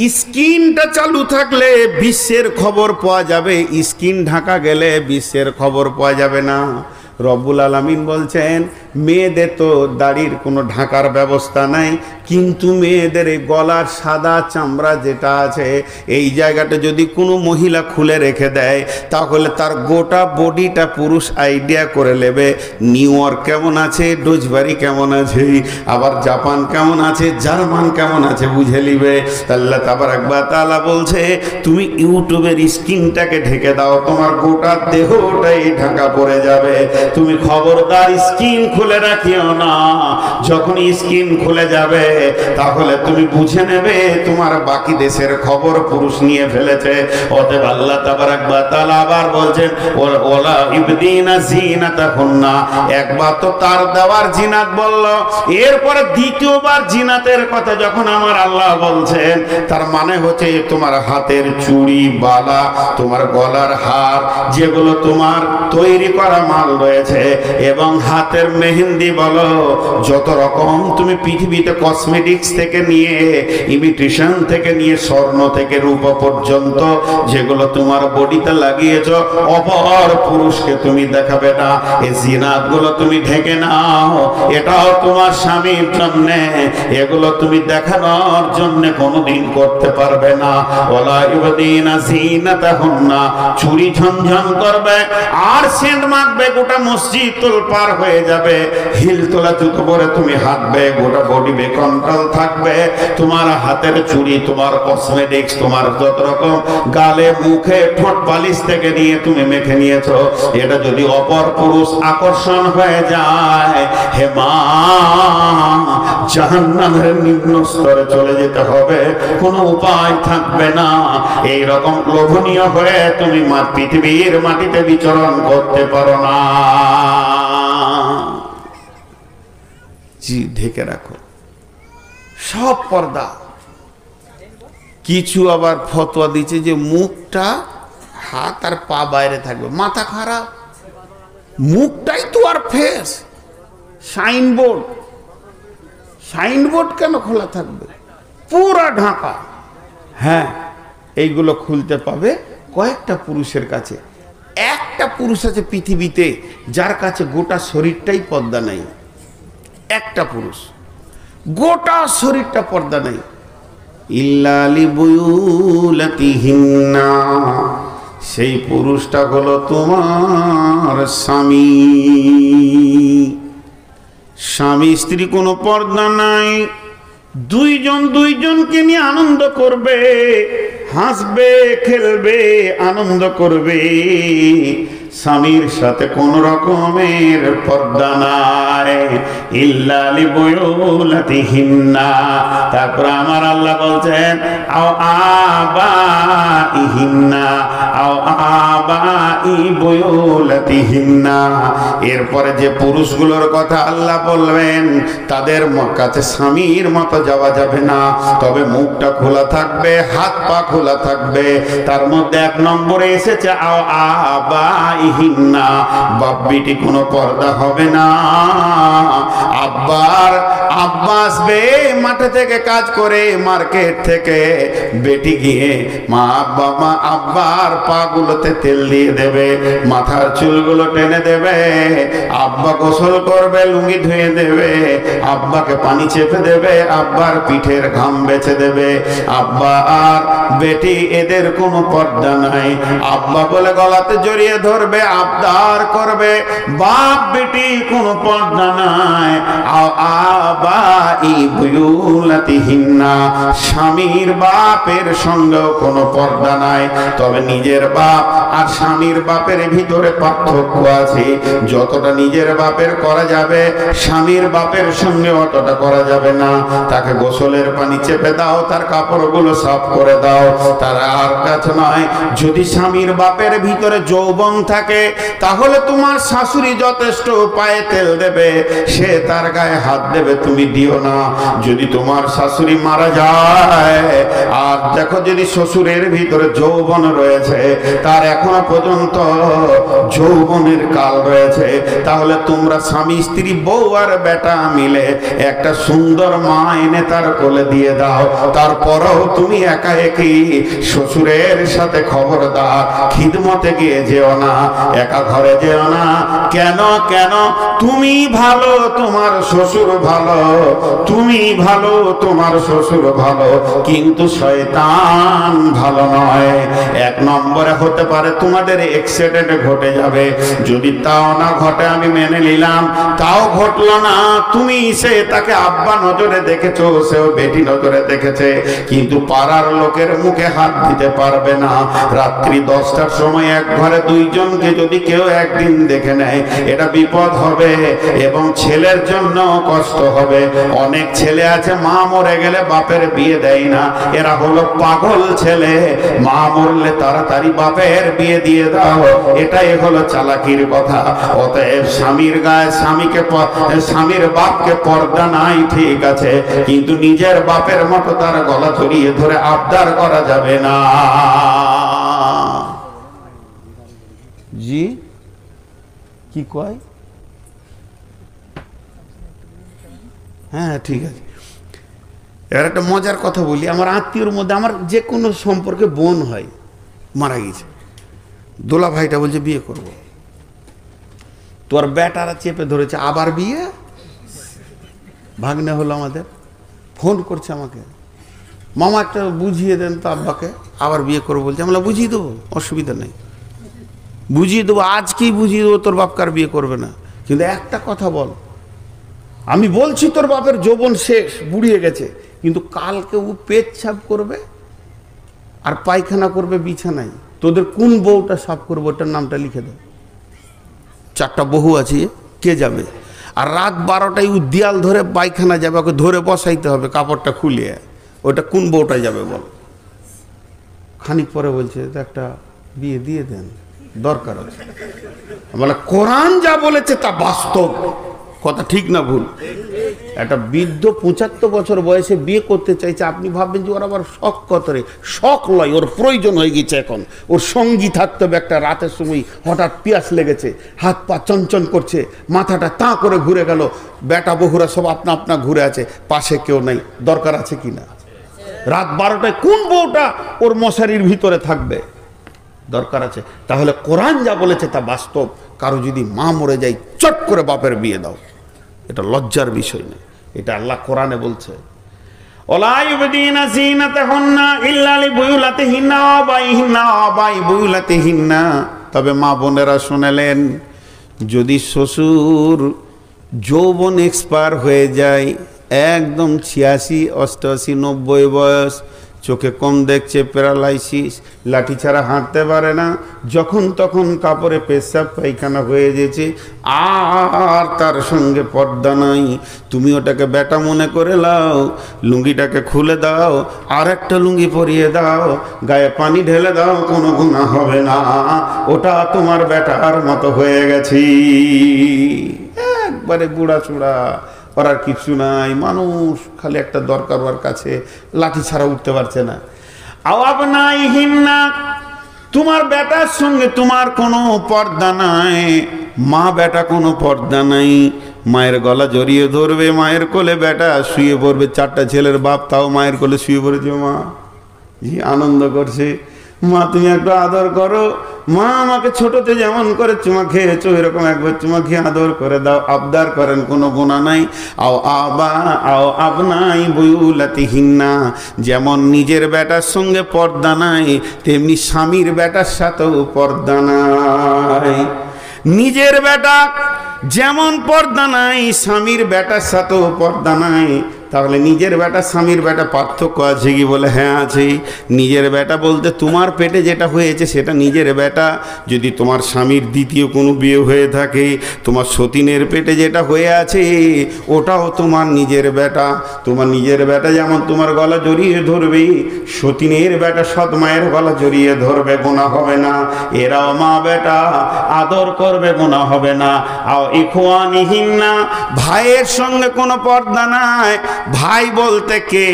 স্ক্রিনটা চালু থাকলে বিশ্বের খবর পাওয়া যাবে, স্ক্রিন ঢাকা গেলে বিশ্বের খবর পাওয়া যাবে না। রব্বুল আলামিন বলছেন মেয়েদের তো দাড়ির কোনো ঢাকার ব্যবস্থা নাই, কিন্তু মেয়েদের এই গলার সাদা চামড়া যেটা আছে এই জায়গাটা যদি কোনো মহিলা খুলে রেখে দেয় তাহলে তার গোটা বডিটা পুরুষ আইডিয়া করে নেবে নিউ ইয়র্ক কেমন আছে, ডোজবাড়ি কেমন আছে, আবার জাপান কেমন আছে, জার্মান কেমন আছে বুঝে নিবে। আল্লাহ তাবারাক ওয়া তাআলা বলছে তুমি ইউটিউবের স্ক্রিনটাকে ঢেকে দাও, তোমার গোটা দেহটাই ঢাকা পড়ে যাবে। তুমি খবরদার স্ক্রিন খুলে রাখিও না, যখন স্ক্রিন খুলে যাবে তাহলে তুমি বুঝে নেবে তোমার বাকি দেশের খবর পুরুষ নিয়ে ফেলেছে। অতএব আল্লাহ তাবারাক ওয়া তাআলা আবার বলছেন ওয়ালা ইবদিনা জিনাতাহুন্না, একবার তো তার দেওয়ার জিনাত বলল, এরপরে দ্বিতীয়বার জিনাতের কথা যখন আমার আল্লাহ বলছেন তার মানে হচ্ছে তোমার হাতের চুড়ি, বালা, তোমার গলার হার, যেগুলো তোমার তৈরি করা মাল রয়েছে, এবং হাতের মেহেন্দি বলো, যত রকম তুমি পৃথিবীতে কসমেটিক্স থেকে নিয়ে ইমিটেশন থেকে নিয়ে স্বর্ণ থেকে রূপা পর্যন্ত যেগুলো তোমার বডিতে লাগিয়েছো, অপর পুরুষকে তুমি দেখাবে না। এই জিনাতগুলো তুমি ঢেকে নাও, এটাও তোমার স্বামীর জন্য, এগুলো তুমি দেখানোর জন্য কোনোদিন করতে পারবে না। ওয়ালা ইউদিনা জিনাতাহুন্না, চুরি ঝনঝন করবে আর সেন্ট মাখবে, গোটা মসজিদ তোলপার হয়ে যাবে, হিল তোলা জুতো পরে তুমি হাঁটবে, গোটা বডি বেকন্ট্রোল থাকবে, তোমার হাতের চুড়ি, তোমার কসমেটিক্স, তোমার যত রকম গালে মুখে ঠোঁট বালিশ থেকে নিয়ে তুমি মেখে নিয়েছো, এটা যদি অপর পুরুষ আকর্ষণ হয়ে যায়, হে মা, জাহান্নামের নিম্ন স্তরে চলে যেতে হবে, কোনো উপায় থাকবে না। এই রকম লোভনীয় হয়ে তুমি পৃথিবীর মাটিতে বিচরণ করতে পারো না। জি, ঢেকে রাখো সব পর্দা। কিছু আবার ফতোয়া দিচ্ছে যে মুখটা, হাত আর পা বাইরে থাকবে, মাথা খারাপ, মুখটাই তো আর ফেস। সাইনবোর্ড, সাইনবোর্ড কেন খোলা থাকবে, পুরা ঢাকা। হ্যাঁ, এইগুলো খুলতে পাবে কয়েকটা পুরুষের কাছে। একটা পুরুষ আছে পৃথিবীতে যার কাছে গোটা শরীরটাই পর্দা নেই, একটা পুরুষ, গোটা শরীরটা পর্দা নেই। ইল্লা লিবুলাতিহিন্না, সেই পুরুষটা হলো তোমার স্বামী। স্বামী স্ত্রী কোনো পর্দা নাই, দুইজন দুইজনকে নিয়ে আনন্দ করবে, হাসবে, খেলবে, আনন্দ করবে, স্বামীর সাথে কোন রকমের পর্দা নাই। ইল্লা লিবুলাতিহিন্না, তারপর আমার আল্লাহ বলছেন আও আবাইহিন্না, আও আবাই বুলাতিহিন্না। এরপরে যে পুরুষগুলোর কথা আল্লাহ বলবেন তাদের কাছে স্বামীর মতো যাওয়া যাবে না, তবে মুখটা খোলা থাকবে, হাত পা খোলা থাকবে। তার মধ্যে এক নম্বরে এসেছে আও আবাইহিন্না, বাপ বেটি কোনো পর্দা হবে না। আব্বা আসবে মাঠে থেকে কাজ করে, মার্কেট থেকে, বেটি গিয়ে মা আব্বার পা গুলোতে তেল দিয়ে দেবে, মাথার চুলগুলো টেনে দেবে, আব্বা গোসল করবে, লুঙ্গি ধুয়ে দেবে, আব্বাকে পানি চেপে দেবে, আব্বার পিঠের ঘাম বেছে দেবে। আব্বা আর বেটি এদের কোনো পর্দা নাই, আব্বা বলে গলাতে জড়িয়ে ধরবে, আবদার করবে, বাপ বেটি কোনো পর্দা নাই। আবাই বুলাতিহিন্না, স্বামীর বাপের সঙ্গেও কোনো পর্দা নাই। তবে নিজের বাপ আর স্বামীর বাপের ভিতরে পার্থক্য আছে, যতটা নিজের বাপের করা যাবে স্বামীর বাপের সঙ্গে অতটা করা যাবে না। তাকে গোসলের পানি চেপে দাও, তার কাপড়গুলো সাফ করে দাও, তার আর কাছে নয়। যদি স্বামীর বাপের ভিতরে যৌবন থাকে তাহলে তোমার শাশুড়ি যথেষ্ট, পায়ে তেল দেবে, সে তার গায়ে হাত দেবে, তুমি দিও না। যদি তোমার শাশুড়ি মারা যায় আর দেখো দেখো যদি শ্বশুরের ভিতরে যৌবন রয়েছে, তার এখনো পর্যন্ত যৌবনের কাল রয়েছে, তাহলে তোমরা স্বামী স্ত্রী বউ আর বেটা মিলে একটা সুন্দর মা এনে তার কোলে দিয়ে দাও। তারপরও তুমি একা একই শ্বশুরের সাথে খবরদার খিদমতে গিয়ে যেও না, একা ঘরে যেও না। কেন কেন? তুমি ভালো, তোমার শ্বশুর ভালো, তুমি ভালো, তোমার শ্বশুর ভালো, কিন্তু শয়তান ভালো নয়। এক নম্বরে হতে পারে তোমাদের অ্যাক্সিডেন্ট ঘটে যাবে, যদি তাও না ঘটে আমি মেনে নিলাম, তাও ঘটলো না, তুমি সে তাকে আব্বা নজরে দেখেছো, সেও বেটি নজরে দেখেছে, কিন্তু পাড়ার লোকের মুখে হাত দিতে পারবে না। রাত্রি 10টার সময় এক ঘরে দুইজনকে যদি কেউ একদিন দেখে নেয়, এটা বিপদ হবে এবং ছেলের জন্য কষ্ট হবে। অনেক ছেলে আছে মা মরে গেলে বাপের বিয়ে দেয় না, এরা হলো পাগল ছেলে। মা মরলে তাড়াতাড়ি বাপের বিয়ে দিয়ে দাও, এটাই হলো চালাকির কথা। অতএব স্বামীর গায়ে স্বামীর বাপকে পর্দা নাই, ঠিক আছে, কিন্তু নিজের বাপের মতো তার গলা জড়িয়ে ধরে আবদার করা যাবে না। জি কি কয়? হ্যাঁ ঠিক আছে। এবার একটা মজার কথা বলি, আমার আত্মীয়র মধ্যে আমার যে কোনো সম্পর্কে বোন হয়, মারা গেছে, দোলা ভাইটা বলছে বিয়ে করব, তোর বেটারা চেপে ধরেছে আবার বিয়ে। ভাগ্নে হলো আমাদের, ফোন করছে আমাকে, মামা একটা বুঝিয়ে দেন তো আব্বাকে, আবার বিয়ে করবো বলছে। আমরা বুঝিয়ে দেবো, অসুবিধা নেই, বুঝিয়ে দেবো, আজকেই বুঝিয়ে দেবো, তোর বাপকার বিয়ে করবে না। কিন্তু একটা কথা বল, আমি বলছি তোর বাপের যৌবন শেষ, বুড়িয়ে গেছে, কিন্তু কালকে ও পেচ্ছাপ করবে আর পায়খানা করবে বিছানায়, তোদের কোন বউটা সাফ করবে ওটার নামটা লিখে দাও। 4টা বহু আছে, কে যাবে? আর রাত 12টায় ও দেয়াল ধরে পায়খানা যাবে, ওকে ধরে বসাইতে হবে কাপড়টা খুলিয়ে, ওটা কোন বউটা যাবে বল? খানিক পরে বলছে একটা বিয়ে দিয়ে দেন, দরকার আছে। বলে কোরআন যা বলেছে তা বাস্তব কথা, ঠিক না ভুল? একটা বৃদ্ধ 75 বছর বয়সে বিয়ে করতে চাইছে, আপনি ভাববেন যে ওর আবার শখ কত রে? শখ লয়, ওর প্রয়োজন হয়ে গেছে এখন, ওর সঙ্গী থাকতে হবে। একটা রাতের সময় হঠাৎ পিয়াস লেগেছে, হাত পা চঞ্চন করছে, মাথাটা তাঁ করে ঘুরে গেল, বেটা বহুরা সব আপনা আপনা ঘুরে আছে, পাশে কেউ নাই, দরকার আছে কিনা? রাত 12টায় কোন বউটা ওর মশারির ভিতরে থাকবে? দরকার আছে। তাহলে কোরআন যা বলেছে তা বাস্তব। কারো যদি মা মরে যায়, চট করে বাপের বিয়ে দাও, এটা লজ্জার বিষয় না, এটা আল্লাহ কোরআনে বলছে। ওলা ইউবদিনা যিনাতাহুন্না ইল্লা লিবুয়ুলাতিহিন্না ওয়া আবাইহিন্না ওয়া আবাই বুয়ুলাতিহিন্না। তবে মা বোনেরা শুনলেন, যদি শ্বশুর যৌবন এক্সপায়ার হয়ে যায়, একদম 86, 88, 90 বয়স, চোখে কম দেখছে, প্যারালাইসিস, লাঠি ছাড়া হাঁটতে পারে না, যখন তখন কাপড়ে পেশাব পায়খানা হয়ে গেছে, আর তার সঙ্গে পর্দা নাই, তুমি ওটাকে বেটা মনে করে লাও, লুঙ্গিটাকে খুলে দাও, আর একটা লুঙ্গি পরিয়ে দাও, গায়ে পানি ঢেলে দাও, কোনো গুনাহ হবে না, ওটা তোমার বেটার মতো হয়ে গেছি। একবারে বুড়া চূড়া, করার কিছু নাই, মানুষ খালি একটা দরকার ওর কাছে, লাঠি ছাড়া উঠতে পারছে না। আওয়াব নাই হিন্না, তোমার বেটার সঙ্গে তোমার কোনো পর্দা নাই, মা বেটা কোনো পর্দা নাই, মায়ের গলা জড়িয়ে ধরবে, মায়ের কোলে বেটা শুয়ে পড়বে, 4টা ছেলের বাপ তাও মায়ের কোলে শুয়ে পড়েছে, মা জি আনন্দ করছে, মা তুমি একটু আদর করো, মা আমাকে ছোটতে যেমন করে চুমা খেয়েছো এরকম একবার চুমা খেয়ে আদর করে দাও, আবদার করেন, কোনো গুনাহ নাই। আও আবনাই বুয়ুলাতিহিন্না, যেমন নিজের বেটার সঙ্গে পর্দা নাই, তেমনি স্বামীর বেটার সাথেও পর্দা নাই। নিজের বেটা যেমন পর্দা নাই, স্বামীর বেটার সাথেও পর্দা নাই। তাহলে নিজের বেটা স্বামীর বেটা পার্থক্য আছে কি? বলে হ্যাঁ আছে। নিজের বেটা বলতে তোমার পেটে যেটা হয়েছে সেটা নিজের বেটা। যদি তোমার স্বামীর দ্বিতীয় কোনো বিয়ে হয়ে থাকে, তোমার সতীনের পেটে যেটা হয়ে আছে ওটাও তোমার নিজের বেটা। তোমার নিজের বেটা যেমন তোমার গলা জড়িয়ে ধরবে, সতীনের বেটা সৎ মায়ের গলা জড়িয়ে ধরবে, গুনাহ হবে না। এরাও মা বেটা, আদর করবে, গুনাহ হবে না। আও ইখওয়ানিহিন্না, ভাইয়ের সঙ্গে কোনো পর্দা নাই, ভাই বলতে কে?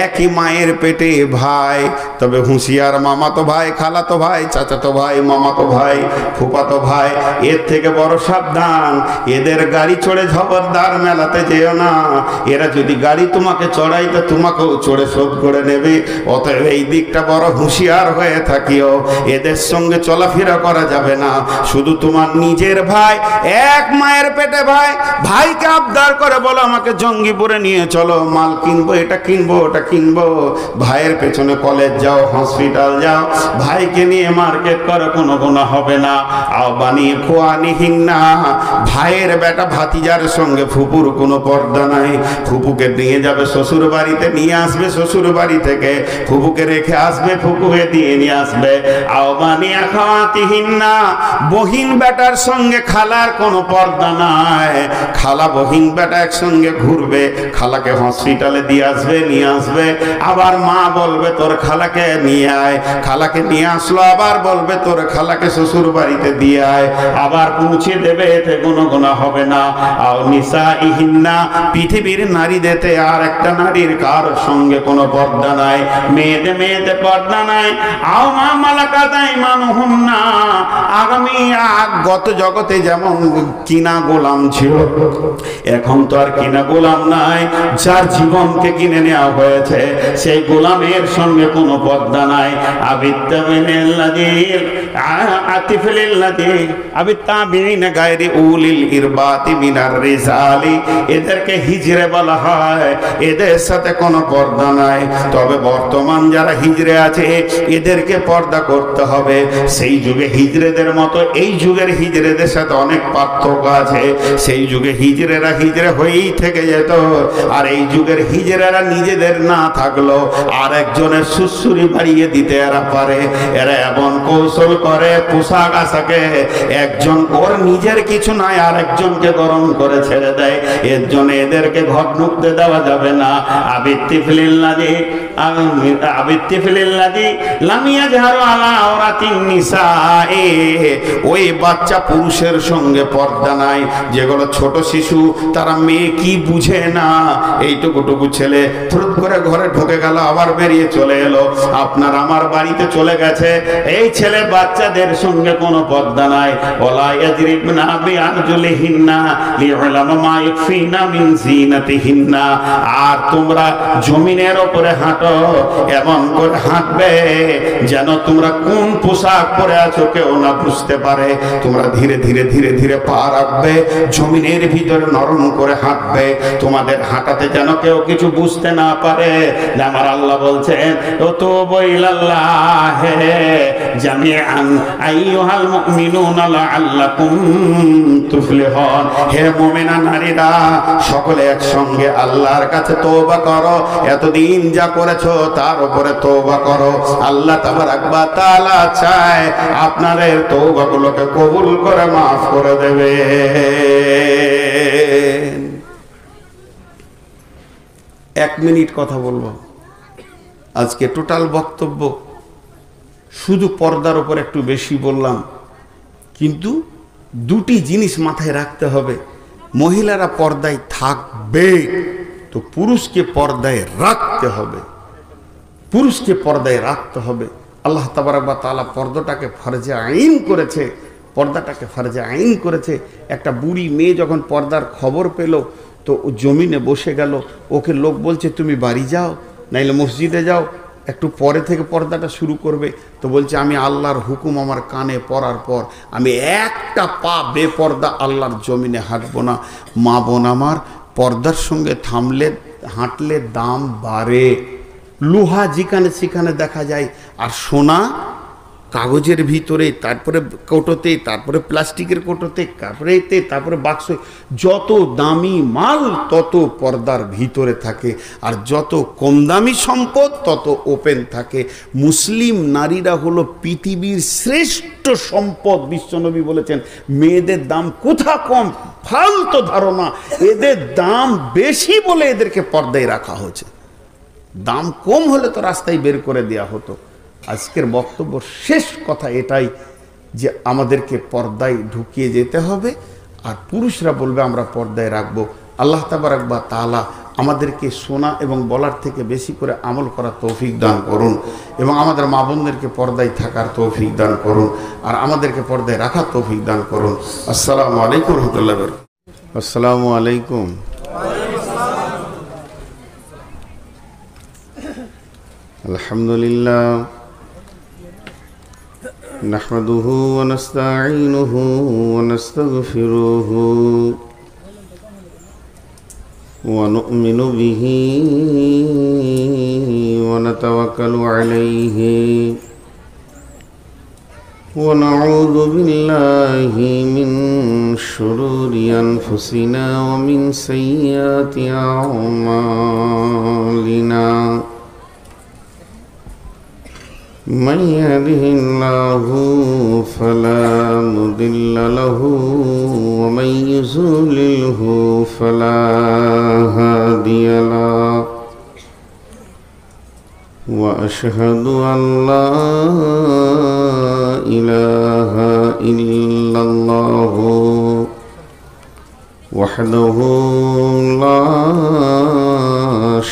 একই মায়ের পেটে ভাই, তবে হুঁশিয়ার মামাতো ভাই, খালাতো ভাই, চাচাতো ভাই, মামাতো ভাই, ফুফাতো ভাই, এর থেকে বড় সাবধান। এদের গাড়ি চড়ে খবরদার মেলাতে যেও না। এরা যদি গাড়ি তোমাকে চড়াই তো তোমাকেও চড়ে শোধ করে নেবে। অতএব এই দিকটা বড় হুঁশিয়ার হয়ে থাকিও। এদের সঙ্গে চলাফেরা করা যাবে না। শুধু তোমার নিজের ভাই, এক মায়ের পেটে ভাই, ভাইকে আবদার করে বলো আমাকে জঙ্গিপুরে নিয়ে চলো, মাল কিনবো, এটা কিনবো, ওটা কিনবো। ভাইয়ের পেছনে কলেজ যাও, হসপিটাল যাও, ভাইকে নিয়ে মার্কেট করো, কোনো গুনাহ হবে না। আও বানিয়ে খোয়ানিহীন না। ভাইয়ের বেটা ভাতিজার সঙ্গে ফুপুর কোনো পর্দা নাই। ফুপুকে নিয়ে যাবে শ্বশুর বাড়িতে, নিয়ে আসবে শ্বশুর বাড়ি থেকে, ফুপুকে রেখে আসবে, ফুপুকে দিয়ে নিয়ে আসবে। আও বানিয়ে খাওয়াতিহীন না। বহিন বেটার সঙ্গে খালার কোনো পর্দা নাই। খালা বহিন বেটা একসঙ্গে ঘুরবে, খালাকে হসপিটালে দিয়ে আসবে, নিয়ে আসবে, আবার মা বলবে তোর খালাকে নিয়ে আয়, খালাকে নিয়ে আসলো, আবার বলবে তোর খালাকে শ্বশুর বাড়িতে দিয়ে আয়, আবার পৌঁছে দেবে, এতে কোনো গুনাহ হবে না। আও নিসাইহিন্না, পৃথিবীর নারীদেরতে আর একটা নারীর কার সঙ্গে কোনো পর্দা নাই। মেয়েদের পর্দা নাই। আও মা মালাকাত আইমানুহুন্না, আগামী গত জগতে যেমন কিনা গোলাম ছিল, এখন তো আর কিনা গোলাম নাই। যার জীবনকে কিনে নেওয়া হয়েছে সেই গোলামের সঙ্গে কোনো পর্দা নাই। এদেরকে হিজরে বলা হয়, এদের সাথে কোনো পর্দা নাই। তবে বর্তমান যারা হিজরে আছে এদেরকে পর্দা করতে হবে। সেই যুগে হিজরেদের মতো এই যুগের হিজরেদের সাথে অনেক পার্থক্য আছে। সেই যুগে হিজরেরা হিজরে হয়েই থেকে যেত, আর এই যুগের হিজরেরা নিজেদের না থাকলো আর একজনের সুসুরি বাড়িয়ে দিতে এরা পারে। এরা এমন কৌশল করে পোশাক আশাকে, একজন ওর নিজের কিছু নাই আর একজনকে গরম করে ছেড়ে দেয়। এর জন্য এদেরকে ঘর ঢুকতে দেওয়া যাবে না। ওই বাচ্চা পুরুষের সঙ্গে পর্দা নাই। যেগুলো ছোট শিশু, তারা মেয়ে কি বুঝে না, এইটুকুটুকু ছেলে থুট করে ঘরে ঢুকে গেল, আবার বেরিয়ে চলে এলো, আপনার আমার বাড়িতে চলে গেছে। এই ছেলে বাচ্চাদের সঙ্গে কোনো পর্দা নাই। ওয়ালা ইয়াজরিবনা বিআরজুলিহিন্না লিউলামা মা ইয়াকফিনা মিন জিনাতিহিন্না। আর তোমরা জমিনের উপরে হাঁটো, এমন করে হাঁটবে যেন তোমরা কোন পোশাক পরে আছো কেউ না বুঝতে পারে। তোমরা ধীরে ধীরে ধীরে ধীরে পা রাখবে, জমিনের ভিতরে নরম করে হাঁটবে, তোমাদের হাঁটাতে যেন কেউ কিছু বুঝতে না পারে। আমার আল্লাহ বলছেন ও তো বইলাল্লাহ জামিআন আইয়ুহাল মুমিনুনা লাআল্লাকুম তুফলিহুন। হে মুমিনা নারীরা, সকলে একসঙ্গে আল্লাহর কাছে তওবা করো। এতদিন যা করেছো তার উপরে তওবা করো। আল্লাহ তাবারাক ওয়া তাআলা চায় আপনাদের তওবাগুলোকে কবুল করে মাফ করে দেবে। এক মিনিট কথা বলবো। আজকে টোটাল বক্তব্য শুধু পর্দার উপর একটু বেশি বললাম, কিন্তু দুটি জিনিস মাথায় রাখতে হবে। মহিলারা পর্দায় থাকবে তো পুরুষকে পর্দায় রাখতে হবে, পুরুষকে পর্দায় রাখতে হবে। আল্লাহ তাবারাক ওয়া তাআলা পর্দাটাকে ফরজে আইন করেছে, পর্দাটাকে ফরজে আইন করেছে। একটা বুড়ি মেয়ে যখন পর্দার খবর পেল তো জমিনে বসে গেল, ওকে লোক বলছে তুমি বাড়ি যাও, নাইলে মসজিদে যাও, একটু পরে থেকে পর্দাটা শুরু করবে। তো বলছে আমি আল্লাহর হুকুম আমার কানে পড়ার পর আমি একটা পা বেপর্দা আল্লাহর জমিনে হাঁটবো না। মা বোন আমার, পর্দার সঙ্গে থামলে হাঁটলে দাম বাড়ে। লোহা যেখানে সেখানে দেখা যায়, আর সোনা কাগজের ভিতরে, তারপরে কৌটোতে, তারপরে প্লাস্টিকের কৌটোতে, তারপরে বাক্স। যত দামি মাল তত পর্দার ভিতরে থাকে, আর যত কম দামি সম্পদ তত ওপেন থাকে। মুসলিম নারীরা হলো পৃথিবীর শ্রেষ্ঠ সম্পদ। বিশ্বনবী বলেছেন মেয়েদের দাম কোথা কম, ফালতু ধারণা। এদের দাম বেশি বলে এদেরকে পর্দায় রাখা হয়েছে। দাম কম হলে তো রাস্তায় বের করে দেওয়া হতো। আজকের বক্তব্য শেষ কথা এটাই যে আমাদেরকে পর্দায় ঢুকিয়ে যেতে হবে, আর পুরুষরা বলবে আমরা পর্দায় রাখবো। আল্লাহ তাবারাক ওয়া তাআলা আমাদেরকে শোনা এবং বলার থেকে বেশি করে আমল করার তৌফিক দান করুন এবং আমাদের মা বোনদেরকে পর্দায় থাকার তৌফিক দান করুন আর আমাদেরকে পর্দায় রাখার তৌফিক দান করুন। আসসালামু আলাইকুম রহমতুল্লাহ। আসসালামু আলাইকুম। আলহামদুলিল্লাহ নাহমাদুহু ওয়া নাস্তাঈনুহু ওয়া নাস্তাগফিরুহু ওয়া নু'মিনু বিহি ওয়া নাতাওয়াক্কালু আলাইহি ওয়া নাউযু বিল্লাহি মিন শুরুরি আনফুসিনা ওয়া মিন সাইয়্যাতি আ'মালিনা। من يهده الله فلا مضل له ومن يضلله فلا هادي له وأشهد أن لا إله إلا الله وحده لا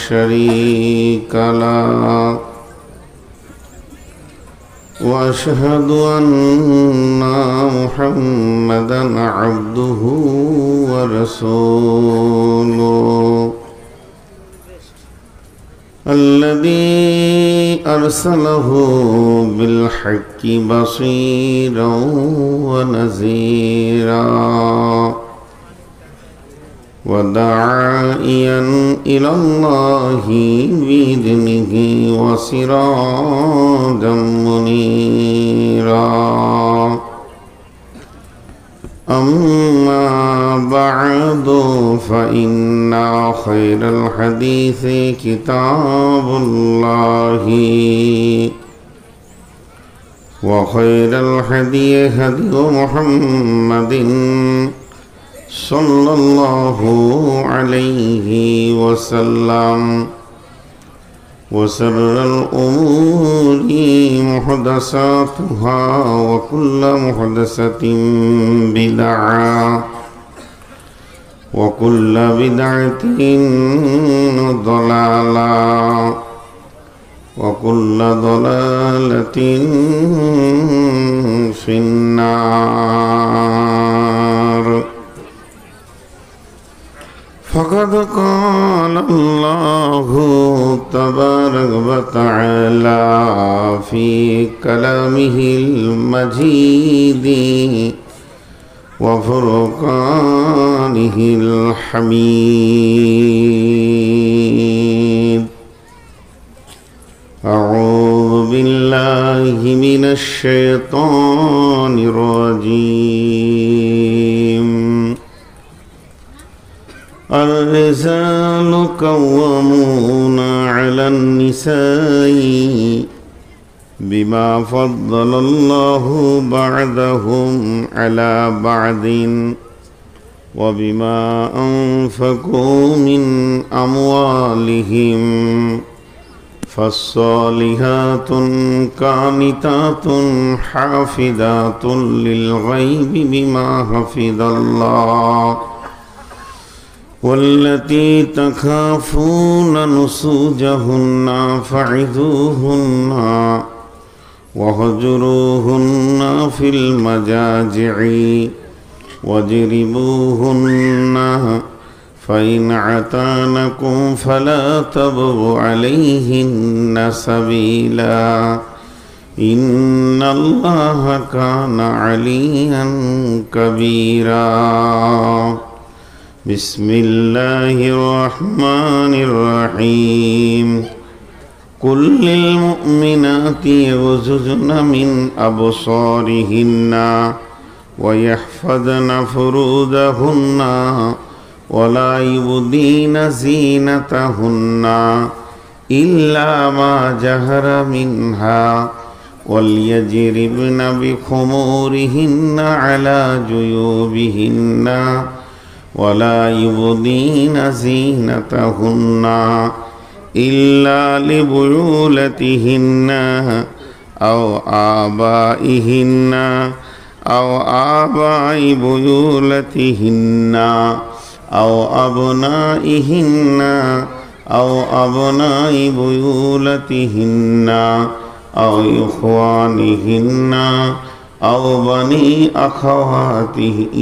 شريك له وأشهد أن محمدا عبده ورسوله الذي أرسله بالحق بصيرا ونذيرا وداعيا إلى الله بإذنه وسراجا منيرا. أما بعد فإن خير الحديث كتاب الله وخير الهدي هدي محمد صلى الله عليه وسلم وشر الأمور محدثاتها وكل محدثة بدعة وكل بدعة ضلالة وكل ضلالة في النار. فقد قال الله تبارك وتعالى في كلامه المجيد وفرقانه الحميد. أعوذ بالله من الشيطان الرجيم. الرجال قوامون على النساء بما فضل الله بعضهم على بعض وبما أنفقوا من أموالهم فالصالحات قانتات حافظات للغيب بما حفظ الله والتي تخافون نشوزهن فعظوهن واهجروهن في المضاجع واضربوهن فإن عتانكم فلا تبغوا عليهن سبيلا إن الله كان عليا كبيرا. بسم الله الرحمن الرحيم. قل للمؤمنات يغضضن من أبصارهن ويحفظن فروجهن ولا يبدين زينتهن إلا ما ظهر منها وليضربن بخمورهن على جيوبهن ولا يبدين زينتهن إلا لبعولتهن أو آبائهن أو آباء بعولتهن أو أبنائهن أو أبناء بيولتهن أو إخوانهن أو بني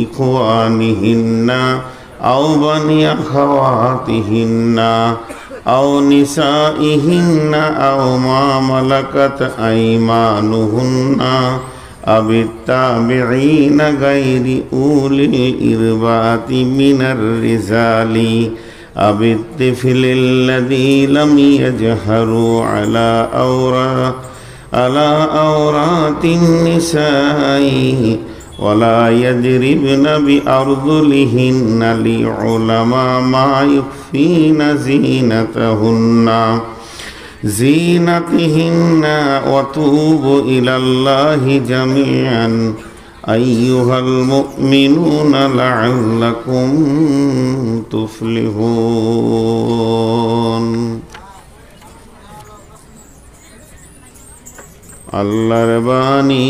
إخوانهن أو بني أخواتهن أو نسائهن أو ما ملكت أيمانهن أو التابعين غير أولي الإربة من الرجال أو الطفل الذي لم يجهروا على أورات النساء ولا يضربن بأرجلهن ليعلم ما يخفين زينتهن وتوبوا إلى الله جميعا أيها المؤمنون لعلكم تفلحون আল্লাহর বাণী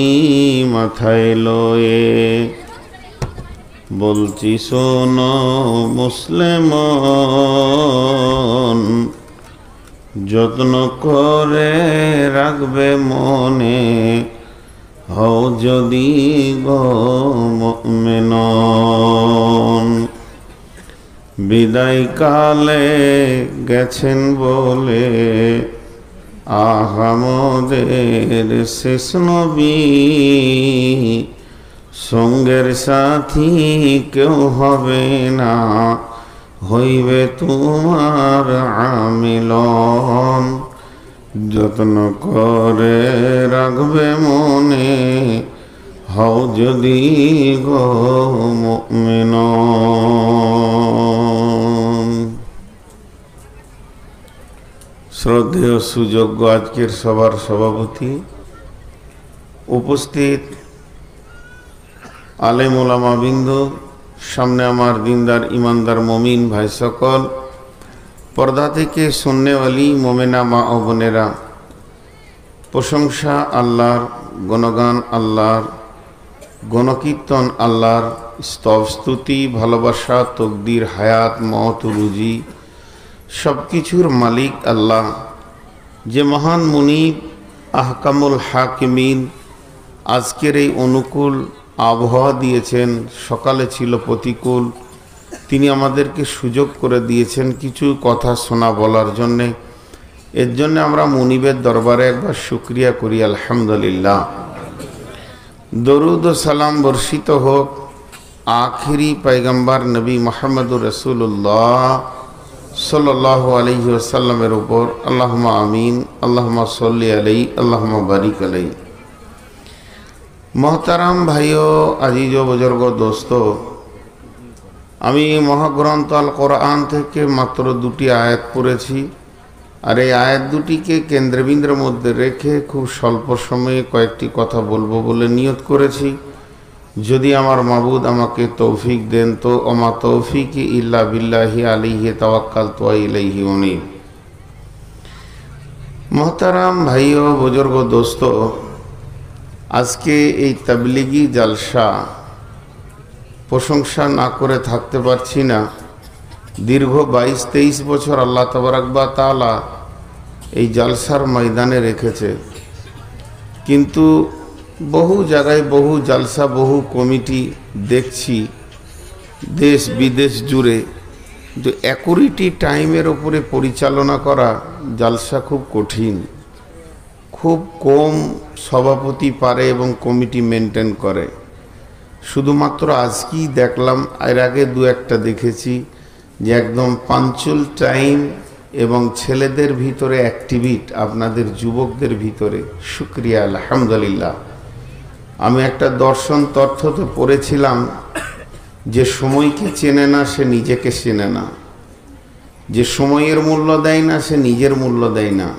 মাথায় লয়ে বলছি শোনো মুসলমান, যত্ন করে রাখবে মনে, হও যদি গো মুমিন। বিদায় কালে গেছেন বলে আহামদের শেষ নবী, সঙ্গের সাথী কেউ হবে না, হইবে তোমার আমিলন। যত্ন করে রাখবে মনে, হও যদি গো মুমিন। শ্রদ্ধেয় সুযোগ্য আজকের সভার সভাপতি, উপস্থিত আলেম ওলামা বৃন্দ, সামনে আমার দিনদার ইমানদার মমিন ভাই সকল, পর্দা থেকে শুননেওয়ালি মোমেনা মা ও বোনেরা, প্রশংসা আল্লাহর, গণগান আল্লাহর, গণকীর্তন আল্লাহর, স্তব স্তুতি ভালোবাসা তকদির হায়াত মওত রুজি সব কিছুর মালিক আল্লাহ, যে মহান মুনিব আহকামুল হাকিমিন আজকের এই অনুকূল আবহাওয়া দিয়েছেন। সকালে ছিল প্রতিকূল, তিনি আমাদেরকে সুযোগ করে দিয়েছেন কিছু কথা শোনা বলার জন্যে। এর জন্য আমরা মুনিবের দরবারে একবার শুকরিয়া করি আলহামদুলিল্লাহ। দরুদ ও সালাম বর্ষিত হোক আখিরি পয়গম্বর নবী মুহাম্মদুর রাসূলুল্লাহ সাল্লাল্লাহু আলাইহি ওয়াসাল্লামের উপর। আল্লাহুম্মা আমিন, আল্লাহুম্মা সাল্লি আলাইহি, আল্লাহুম্মা বারিক আলাইহি। মোহতারাম ভাইও, আজিজ ও বুজুর্গ দোস্ত, আমি মহাগ্রন্থ আল কোরআন থেকে মাত্র দুটি আয়াত পড়েছি, আর এই আয়াত দুটিকে কেন্দ্রবিন্দুর মধ্যে রেখে খুব স্বল্প সময়ে কয়েকটি কথা বলবো বলে নিয়ত করেছি। যদি আমার মাবুদ আমাকে তৌফিক দেন তো ওমা তৌফিকি ইল্লা বিল্লাহি আলাইহি তাওয়াক্কালতু ওয়া ইলাইহি উনীব। মোহতারাম ভাইও বুজুর্গ দোস্ত, আজকে এই তাবলিগি জালসা প্রশংসা না করে থাকতে পারছি না। দীর্ঘ 22-23 বছর আল্লাহ তাবারাক ওয়া তাআলা এই জালসার ময়দানে রেখেছে, কিন্তু বহু জায়গায় বহু জালসা বহু কমিটি দেখছি দেশ বিদেশ জুড়ে, যে অ্যাকুরেটি টাইমের ওপরে পরিচালনা করা জালসা খুব কঠিন। খুব কম সভাপতি পারে এবং কমিটি মেনটেন করে। শুধুমাত্র আজকেই দেখলাম, এর আগে দু একটা দেখেছি যে একদম পাঞ্চুয়াল টাইম এবং ছেলেদের ভিতরে অ্যাক্টিভিট, আপনাদের যুবকদের ভিতরে শুকরিয়া আলহামদুলিল্লাহ। আমি একটা দর্শন তথ্যতে পড়েছিলাম যে সময়কে চেনে না সে নিজেকে চেনে না, যে সময়ের মূল্য দেয় না সে নিজের মূল্য দেয় না।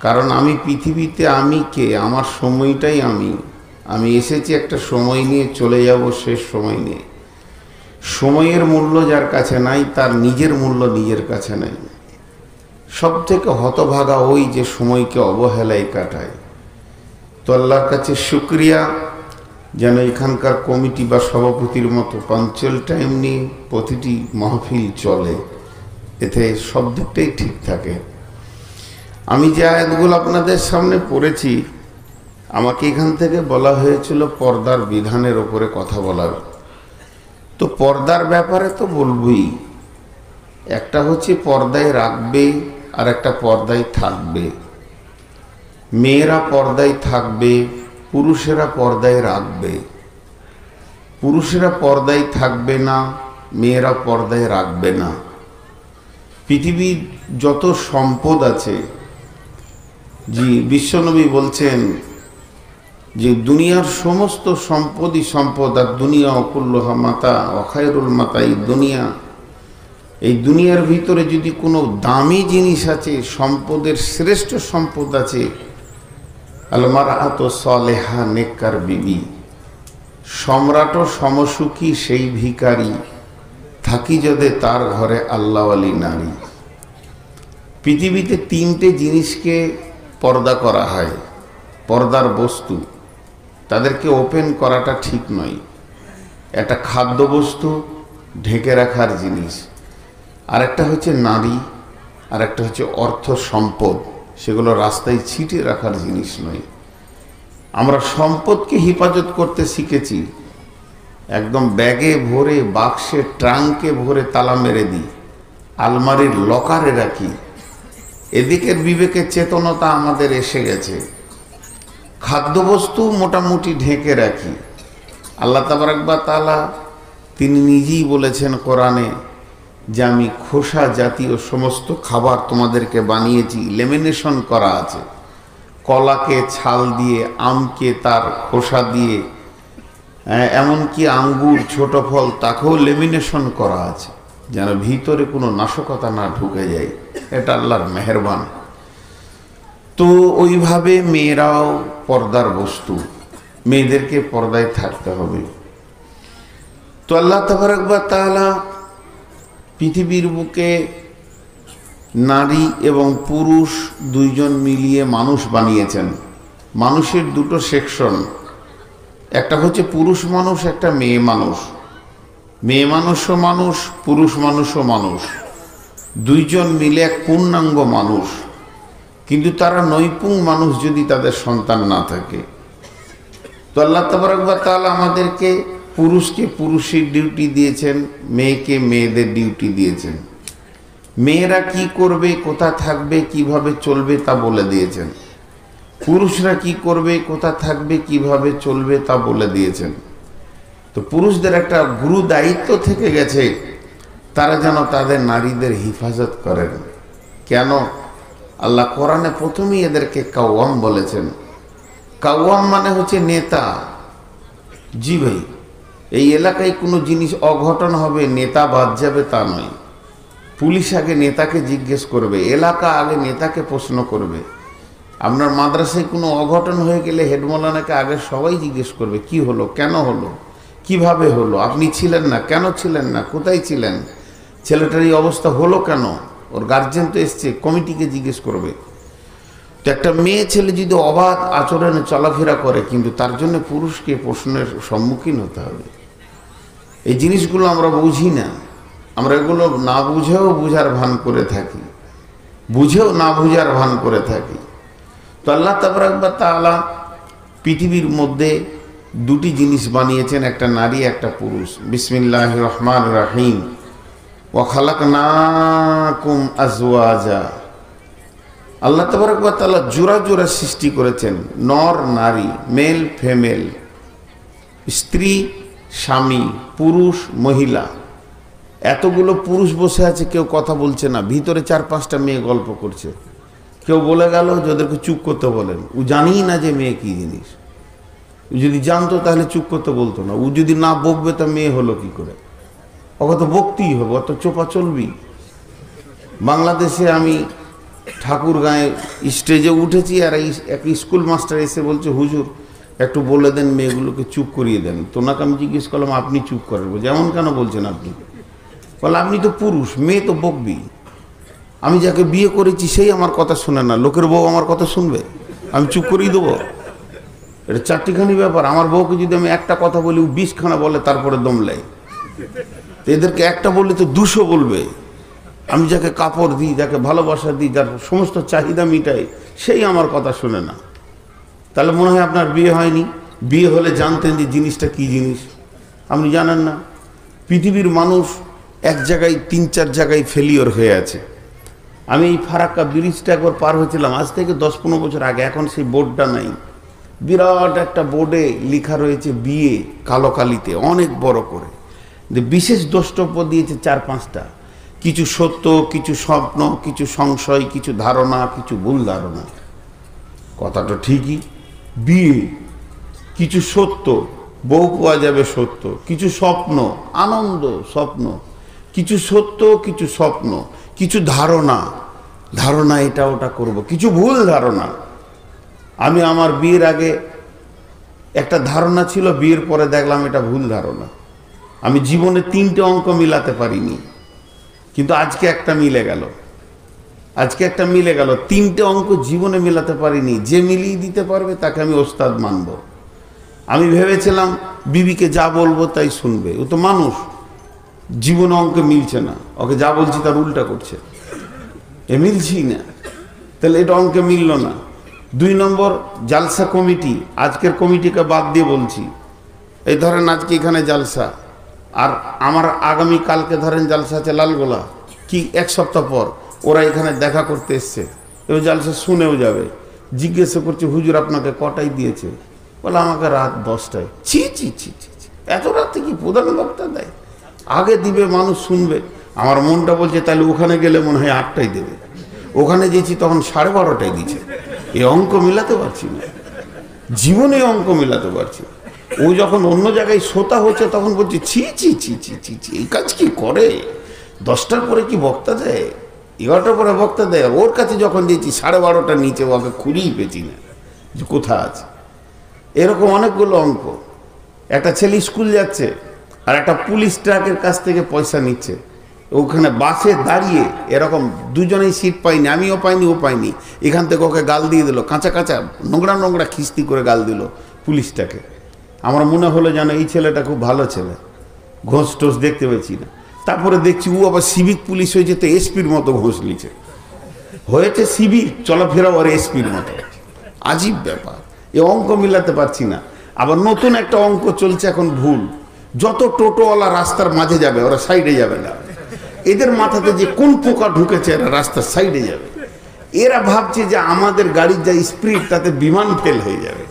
কারণ আমি পৃথিবীতে আমি কে, আমার সময়টাই আমি এসেছি একটা সময় নিয়ে, চলে যাব শেষ সময় নিয়ে। সময়ের মূল্য যার কাছে নাই তার নিজের মূল্য নিজের কাছে নাই। সব থেকে হতভাগা ওই যে সময়কে অবহেলায় কাটায়। তো আল্লাহর কাছে শুকরিয়া যেন এখানকার কমিটি বা সভাপতির মতো পাঞ্চুয়াল টাইম নিয়ে প্রতিটি মাহফিল চলে, এতে সব দিকটাই ঠিক থাকে। আমি যে আয়াতগুলো আপনাদের সামনে পড়েছি, আমাকে এখান থেকে বলা হয়েছিল পর্দার বিধানের ওপরে কথা বলার। তো পর্দার ব্যাপারে তো বলবই। একটা হচ্ছে পর্দায় রাখবে, আর একটা পর্দায় থাকবে। মেয়েরা পর্দায় থাকবে, পুরুষেরা পর্দায় রাখবে। পুরুষেরা পর্দায় থাকবে না, মেয়েরা পর্দায় রাখবে না। পৃথিবীর যত সম্পদ আছে, জি বিশ্বনবী বলছেন যে দুনিয়ার সমস্ত সম্পদই সম্পদ, আর দুনিয়া অকুল্লহা মাতা অখায়রুল মাতা। এই দুনিয়া, এই দুনিয়ার ভিতরে যদি কোনো দামি জিনিস আছে, সম্পদের শ্রেষ্ঠ সম্পদ আছে, আলমারাত সালেহা নেককার বিবি, সম্রাট সমসুখী সেই ভিখারি, থাকি যদি তার ঘরে আল্লাহওয়ালি নারী। পৃথিবীতে তিনটে জিনিসকে পর্দা করা হয়, পর্দার বস্তু, তাদেরকে ওপেন করাটা ঠিক নয়। একটা খাদ্যবস্তু, ঢেকে রাখার জিনিস, আর একটা হচ্ছে নারী, আর একটা হচ্ছে অর্থ সম্পদ, সেগুলো রাস্তায় ছিটিয়ে রাখার জিনিস নয়। আমরা সম্পদকে হেফাজত করতে শিখেছি, একদম ব্যাগে ভরে, বাক্সে ট্রাঙ্কে ভরে তালা মেরে দিই, আলমারির লকারে রাখি। এদিকের বিবেকের চেতনতা আমাদের এসে গেছে। খাদ্যবস্তু মোটামুটি ঢেকে রাখি। আল্লাহ তাবারক ওয়া তাআলা তিনি নিজেই বলেছেন কোরআনে যে আমি খোসা জাতীয় সমস্ত খাবার তোমাদেরকে বানিয়েছি, লেমিনেশন করা আছে। কলাকে ছাল দিয়ে, আমকে তার খোসা দিয়ে, এমনকি আঙ্গুর, ছোট ফল, তাকেও লেমিনেশন করা আছে, যেন ভিতরে কোনো নাশকতা না ঢুকে যায়। এটা আল্লাহর মেহেরবান। তো ওইভাবে মেয়েরাও পর্দার বস্তু, মেয়েদেরকে পর্দায় থাকতে হবে। তো আল্লাহ তাবারক ওয়া তাআলা পৃথিবীর বুকে নারী এবং পুরুষ দুইজন মিলিয়ে মানুষ বানিয়েছেন। মানুষের দুটো সেকশন, একটা হচ্ছে পুরুষ মানুষ, একটা মেয়ে মানুষ। মেয়ে মানুষও মানুষ, পুরুষ মানুষও মানুষ, দুইজন মিলে এক পূর্ণাঙ্গ মানুষ। কিন্তু তারা নৈপুণ মানুষ যদি তাদের সন্তান না থাকে। তো আল্লাহ তাবারক ওয়া তাআলা আমাদেরকে পুরুষকে পুরুষের ডিউটি দিয়েছেন, মেয়েকে মেয়েদের ডিউটি দিয়েছেন। মেয়েরা কি করবে, কোথা থাকবে, কিভাবে চলবে তা বলে দিয়েছেন। পুরুষরা কি করবে, কোথা থাকবে, কিভাবে চলবে তা বলে দিয়েছেন। তো পুরুষদের একটা গুরু দায়িত্ব থেকে গেছে, তারা যেন তাদের নারীদের হেফাজত করেন। কেন? আল্লাহ কোরআনে প্রথমেই এদেরকে কাওয়াম বলেছেন। কাওয়াম মানে হচ্ছে নেতা। জি ভাই, এই এলাকায় কোনো জিনিস অঘটন হবে, নেতা বাদ যাবে তা নয়। পুলিশ আগে নেতাকে জিজ্ঞেস করবে, এলাকা আগে নেতাকে প্রশ্ন করবে। আপনার মাদ্রাসায় কোনো অঘটন হয়ে গেলে হেডমৌলানাকে আগে সবাই জিজ্ঞেস করবে, কি হলো, কেন হলো, কিভাবে হলো, আপনি ছিলেন না, কেন ছিলেন না, কোথায় ছিলেন, ছেলেটার এই অবস্থা হলো কেন, ওর গার্জেন তো এসছে, কমিটিকে জিজ্ঞেস করবে। তো একটা মেয়ে ছেলে যদি অবাধ আচরণে চলাফেরা করে, কিন্তু তার জন্য পুরুষকে প্রশ্নের সম্মুখীন হতে হবে। এই জিনিসগুলো আমরা বুঝি না, আমরা এগুলো না বুঝেও বুঝার ভান করে থাকি, বুঝেও না বুঝার ভান করে থাকি। তো আল্লাহ তাবারক ওয়া তাআলা পৃথিবীর মধ্যে দুটি জিনিস বানিয়েছেন, একটা নারী, একটা পুরুষ। বিসমিল্লাহির রহমানির রহিম। ওয়া খালাকনাকুম আজওয়াজা। আল্লাহ তাবারক ওয়া তাআলা জোড়া জোড়া সৃষ্টি করেছেন, নর নারী, মেল ফিমেল, স্ত্রী স্বামী, পুরুষ মহিলা। এতগুলো পুরুষ বসে আছে, কেউ কথা বলছে না, ভিতরে 4-5টা মেয়ে গল্প করছে। কেউ বলে গেল যে ওদেরকে চুপ করতে বলেন, ও জানিই না যে মেয়ে কি জিনিস। ও যদি জানতো তাহলে চুপ করতে বলতো না। ও যদি না বকবে তা মেয়ে হলো কি করে? ওকে তো বকতেই হবে, অত চোপা চলবি। বাংলাদেশে আমি ঠাকুরগাঁয়ে স্টেজে উঠেছি, আর এক স্কুল মাস্টার এসে বলছে, হুজুর একটু বলে দেন, মেয়েগুলোকে চুপ করিয়ে দেন। তোনাকে আমি জিজ্ঞেস করলাম, আপনি চুপ করেন? যেমন কেন বলছেন আপনি? বলে আপনি তো পুরুষ, মেয়ে তো বকবি। আমি যাকে বিয়ে করেছি সেই আমার কথা শুনে না, লোকের বউ আমার কথা শুনবে, আমি চুপ করিয়ে দেবো? এটা চারটিখানি ব্যাপার। আমার বউকে যদি আমি একটা কথা বলি, ও 20খানা বলে, তারপরে দম লাই। এদেরকে একটা বললে তো 200 বলবে। আমি যাকে কাপড় দিই, যাকে ভালোবাসা দিই, যার সমস্ত চাহিদা মিটাই, সেই আমার কথা শোনে না। তাহলে মনে হয় আপনার বিয়ে হয়নি। বিয়ে হলে জানতেন যে জিনিসটা কি জিনিস। আপনি জানেন না। পৃথিবীর মানুষ এক জায়গায় 3-4 জায়গায় ফেলিওর হয়ে আছে। আমি এই ফারাক্কা ব্রিজটা একবার পার হয়েছিলাম আজ থেকে 10-15 বছর আগে। এখন সেই বোর্ডটা নাই। বিরাট একটা বোর্ডে লেখা রয়েছে বিয়ে, কালো কালিতে অনেক বড় করে। বিশেষ দ্রষ্টব্য দিয়েছে 4-5টা। কিছু সত্য, কিছু স্বপ্ন, কিছু সংশয়, কিছু ধারণা, কিছু ভুল ধারণা। কথাটা ঠিকই। বিয়ে, কিছু সত্য, বউ পাওয়া যাবে সত্য, কিছু স্বপ্ন, আনন্দ স্বপ্ন, কিছু সত্য, কিছু স্বপ্ন, কিছু ধারণা, ধারণা এটা ওটা করব, কিছু ভুল ধারণা। আমি আমার বিয়ের আগে একটা ধারণা ছিল, বিয়ের পরে দেখলাম এটা ভুল ধারণা। আমি জীবনে 3টে অঙ্ক মিলাতে পারিনি, কিন্তু আজকে একটা মিলে গেল। আজকে একটা মিলে গেল। 3টে অঙ্ক জীবনে মিলাতে পারিনি। যে মিলিয়ে দিতে পারবে তাকে আমি ওস্তাদ মানব। আমি ভেবেছিলাম বিবিকে যা বলবো তাই শুনবে। ও তো মানুষ, জীবনে অঙ্কে মিলছে না। ওকে যা বলছি তার উল্টা করছে, এ মিলছেই না। তাহলে এটা অঙ্কে মিলল না। 2 নম্বর, জালসা কমিটি। আজকের কমিটিকে বাদ দিয়ে বলছি, এই ধরেন আজকে এখানে জালসা, আর আমার আগামী কালকে ধরেন জালসা আছে লালগোলা, কি 1 সপ্তাহ পর ওরা এখানে দেখা করতে এসছে। এবার জালসা শুনেও যাবে। জিজ্ঞাসা করছে, হুজুর আপনাকে কটায় দিয়েছে? বলে আমাকে রাত 10টায়। ছি ছি ছি ছি, এত রাতে কি প্রধান বক্তা দেয়? আগে দিবে, মানুষ শুনবে। আমার মনটা বলছে তাহলে ওখানে গেলে মনে হয় 8টায় দেবে। ওখানে যেছি তখন 12:30টায় দিচ্ছে। এই অঙ্ক মিলাতে পারছি না, জীবনে অঙ্ক মিলাতে পারছি। ও যখন অন্য জায়গায় শ্রোতা হচ্ছে তখন বলছে ছি ছি ছি ছি ছি ছি, এই কাজ কি করে? 10টার পরে কি বক্তা দেয়? 11টার পরে বক্তা দেয়। ওর কাছে যখন দিয়েছি 12:30টার নিচে, ওকে খুঁড়েই পেছি না যে কোথায় আছে। এরকম অনেকগুলো অঙ্ক। একটা ছেলে স্কুল যাচ্ছে আর একটা পুলিশ ট্রাকের কাছ থেকে পয়সা নিচ্ছে। ওখানে বাসে দাঁড়িয়ে এরকম দুজনেই সিট পাইনি, আমিও পাইনি, ও পাইনি। এখান থেকে ওকে গাল দিয়ে দিল, কাঁচা কাঁচা নোংরা নোংরা খিস্তি করে গাল দিল পুলিশটাকে। আমার মনে হলো যেন এই ছেলেটা খুব ভালো ছেলে, ঘোষ টোষ দেখতে পেয়েছি না। তারপরে দেখছি ও আবার সিভিক পুলিশ হয়েছে, তো এসপির মতো ঘোষ লিছে হয়েছে। সিভিক চলাফেরা ওর এসপির মতো। আজীব ব্যাপার। এ অঙ্ক মিলাতে পারছি না। আবার নতুন একটা অঙ্ক চলছে এখন, ভুল। যত টোটোওয়ালা রাস্তার মাঝে যাবে ওরা সাইডে যাবে না। এদের মাথাতে যে কোন পোকা ঢুকেছে, এরা রাস্তার সাইডে যাবে। এরা ভাবছে যে আমাদের গাড়ির যা স্পিড তাতে বিমান ফেল হয়ে যাবে।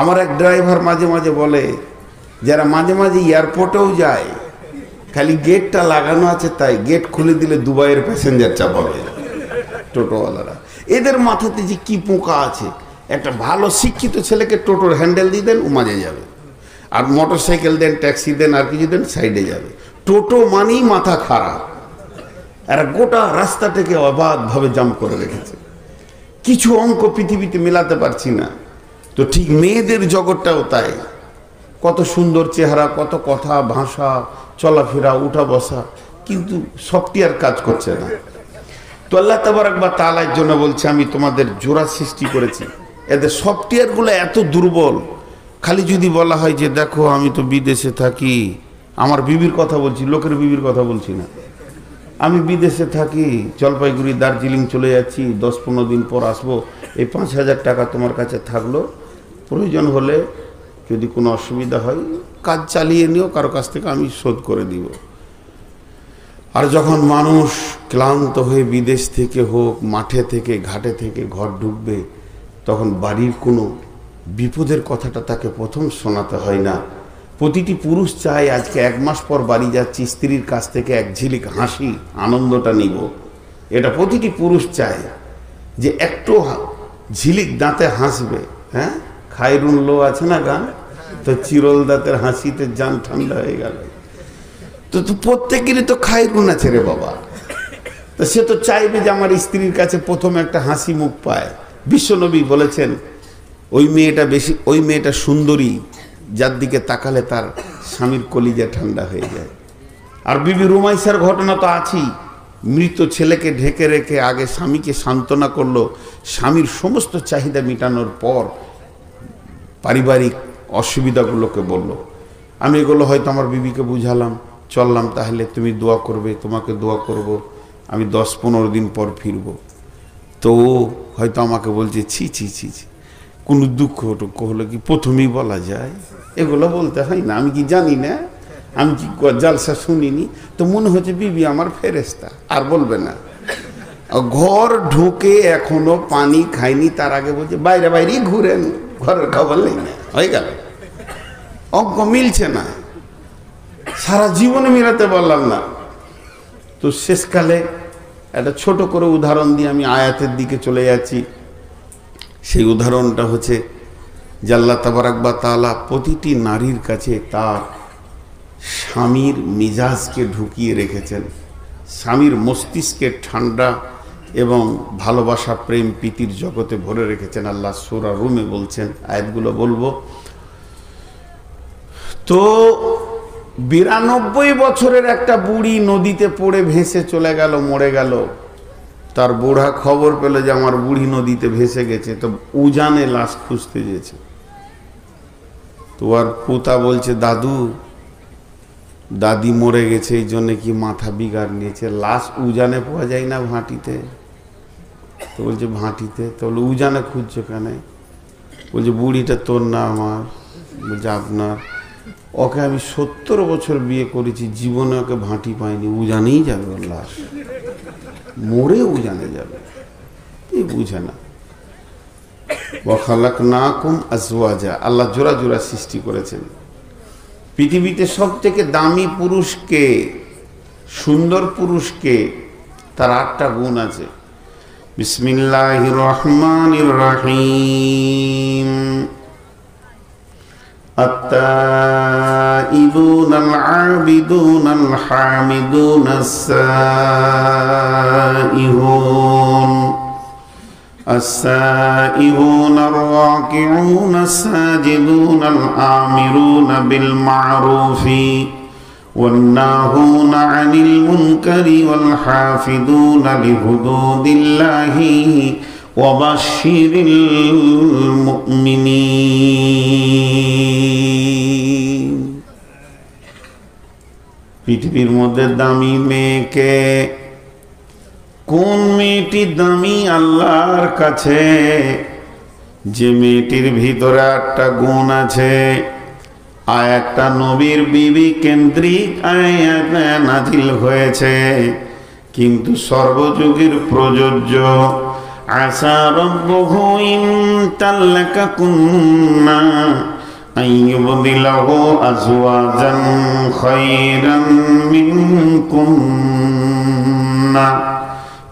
আমার এক ড্রাইভার মাঝে মাঝে বলে, যারা মাঝে মাঝে এয়ারপোর্টেও যায়, খালি গেটটা লাগানো আছে তাই গেট খুলে দিলে দুবাইয়ের প্যাসেঞ্জার চাপাবে টোটোওয়ালারা। এদের মাথাতে যে কি পোকা আছে। একটা ভালো শিক্ষিত ছেলেকে টোটোর হ্যান্ডেল দিয়ে দেন, ও মাঝে যাবে। আর মোটর সাইকেল দেন, ট্যাক্সি দেন, আর কিছু দেন, সাইডে যাবে। টোটো মানেই মাথা খারাপ। এরা গোটা রাস্তাটাকে অবাধভাবে জাম করে রেখেছে। কিছু অঙ্ক পৃথিবীতে মেলাতে পারছি না। তো ঠিক মেয়েদের জগৎটাও তাই। কত সুন্দর চেহারা, কত কথা, ভাষা, চলাফেরা, উঠা বসা, কিন্তু সফটওয়্যার কাজ করছে না। তো আল্লাহ তাবারক ওয়া তাআলার জন্য বলছে, আমি তোমাদের জোড়া সৃষ্টি করেছি। এদের সফটওয়্যারগুলো এত দুর্বল। খালি যদি বলা হয় যে দেখো আমি তো বিদেশে থাকি, আমার বিবির কথা বলছি, লোকের বিবির কথা বলছি না। আমি বিদেশে থাকি, জলপাইগুড়ি, দার্জিলিং চলে যাচ্ছি, 10-15 দিন পর আসবো। এই 5,000 টাকা তোমার কাছে থাকলো, প্রয়োজন হলে যদি কোনো অসুবিধা হয় কাজ চালিয়ে নিও, কারো কাছ থেকে আমি শোধ করে দিব। আর যখন মানুষ ক্লান্ত হয়ে বিদেশ থেকে হোক, মাঠে থেকে, ঘাটে থেকে ঘর ঢুকবে, তখন বাড়ির কোনো বিপদের কথাটা তাকে প্রথম শোনাতে হয় না। প্রতিটি পুরুষ চায় আজকে 1 মাস পর বাড়ি যাচ্ছি, স্ত্রীর কাছ থেকে এক ঝিলিক হাসি, আনন্দটা নিব। এটা প্রতিটি পুরুষ চায় যে একটু ঝিলিক দাঁতে হাসবে। হ্যাঁ, খায়রুন লো আছে না গান, তো চিরল দাঁতের হাসিতে জান ঠান্ডা হয়ে গেল। তো প্রত্যেকেরই তো খায়রুন আছে রে বাবা। তো সে তো চাইবে যে আমার স্ত্রীর কাছে প্রথম একটা হাসি মুখ পায়। বিশ্বনবী বলেছেন, ওই মেয়েটা সুন্দরী যার দিকে তাকালে তার স্বামীর কলিজা ঠান্ডা হয়ে যায়। আর বিবি রুমাইসার ঘটনা তো আছেই। মৃত ছেলেকে ঢেকে রেখে আগে স্বামীকে সান্ত্বনা করলো। স্বামীর সমস্ত চাহিদা মেটানোর পর পারিবারিক অসুবিধাগুলোকে বলল। আমি এগুলো হয়তো আমার বিবিকে বুঝালাম, চললাম, তাহলে তুমি দোয়া করবে, তোমাকে দোয়া করব, আমি 10-15 দিন পর ফিরব। তো হয়তো আমাকে বলছে ছি ছি ছি ছি, কোনো দুঃখ টুক্ষ হলো কি প্রথমেই বলা যায়? এগুলো বলতে হয় না। আমি কি জানি না? আমি কি জালসা শুনিনি? তো মনে হচ্ছে বিবি আমার ফেরেশতা, আর বলবে না। ঘর ঢুকে এখনো পানি খাইনি, তার আগে বলছে বাইরে বাইরেই ঘুরেন, ঘরের খবর নেই না, হয়ে গেল। অঙ্ক মিলছে না, সারা জীবনে মিলাতে পারলাম না। তো শেষকালে একটা ছোট করে উদাহরণ দিয়ে আমি আয়াতের দিকে চলে যাচ্ছি। সেই উদাহরণটা হচ্ছে যে আল্লাহ তাবারাক ওয়া তাআলা প্রতিটি নারীর কাছে তার স্বামীর মিজাজকে ঢুকিয়ে রেখেছেন, স্বামীর মস্তিষ্কে ঠান্ডা এবং ভালোবাসা, প্রেম, প্রীতির জগতে ভরে রেখেছেন। আল্লাহ সূরা রুমে বলছেন, আয়াতগুলো বলবো। তো 92 বছরের একটা বুড়ি নদীতে পড়ে ভেসে চলে গেল, মরে গেল। তার বুড়া খবর পেল যে আমার বুড়ি নদীতে ভেসে গেছে, তো উজানে লাশ খুঁজতে গেছে। তো আর পুতা বলছে, দাদি মরে গেছে, এই জন্য কি মাথা বিগাড় নিয়েছে, লাশ উজানে পাওয়া যায় না ভাটিতে? তো বলছে ভাটিতে? তো বলে উজানে খুঁজছো কেন? বলছে বুড়িটা তোর না আমার? বলছে আপনার। ওকে আমি 70 বছর বিয়ে করেছি, জীবনে ওকে ভাটি পাইনি, উজানেই যাবে ওর লাশ, মরে উজানে যাবে। এই বুঝে না। ওয়া খালাকনাকুম আজওয়াজা, আল্লাহ জোড়া জোড়া সৃষ্টি করেছেন। পৃথিবীতে সবথেকে দামি পুরুষকে, সুন্দর পুরুষকে, তার 8টা গুণ আছে। বিসমিল্লাহির রহমানির রহিম। আত-তাইবুনাল আবিদুনাল হামিদুনাস সাইহুন السائحون الراكعون الساجدون الآمرون بالمعروف والناهون عن المنكر والحافظون لحدود الله وبشر المؤمنين। পৃথিবীর মধ্যে দামি মেয়েকে, কোন মেয়েটি দামি আল্লাহর কাছে? যে মেয়েটির ভিতরে 8টা গুণ আছে। আয়াতটা নবীর বিবি কেন্দ্রিক আয়াত নাজিল হয়েছে, কিন্তু সর্বযুগের প্রযোজ্য। আসা রাব্বুহু ইন তাল্লাকাকুন্না আইয়ুবদিলাহু আজওয়াজান খায়রান মিনকুন্না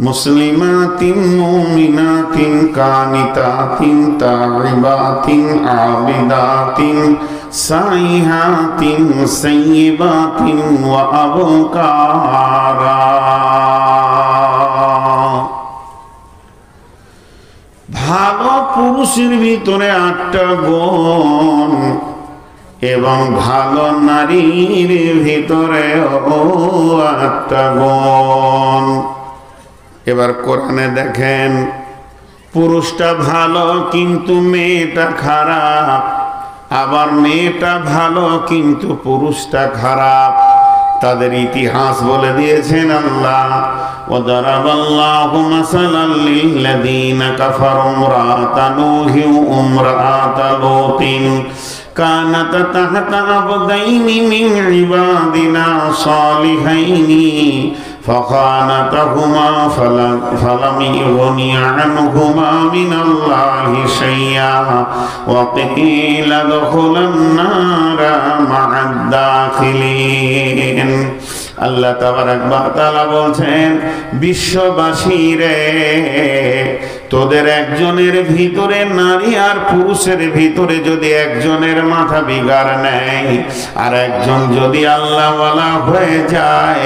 মুসলিমাতিন মুমিনাতিন কানিতাতিন তাইবাতিন আবিদাতিন সাইহাতিন সাইয়্যিবাতিন ওয়া আবকারা। ভালো পুরুষের ভিতরে 8টা গুণ এবং ভালো নারীর ভিতরে 8টা গুণ। এবার কোরআনে দেখেন, পুরুষটা ভালো কিন্তু মেয়েটা খারাপ, আবার মেয়েটা ভালো কিন্তু পুরুষটা খারাপ। তাদের ইতিহাস বলে দিয়েছেন আল্লাহ। ওয়াদারাবাল্লাহু মাসালাল লিল্লাযীনা কাফারু ইমরাআতা নূহি ওয়া ইমরাআতা লূতিন কানাতা তাহতা আবদাইনি মিন ইবাদিনা সালিহাইনি فخانتهما فلم يغني عنهما من الله شيئا وقيل ادخلا النار مع الداخلين। আল্লাহ তাবারাক ওয়া তাআলা বলছেন, বিশ্ববাসী রে, তোদের একজনের ভিতরে, নারী আর পুরুষের ভিতরে যদি একজনের মাথা বিগাড় নেয় আর একজন যদি আল্লাহওয়ালা হয়ে যায়,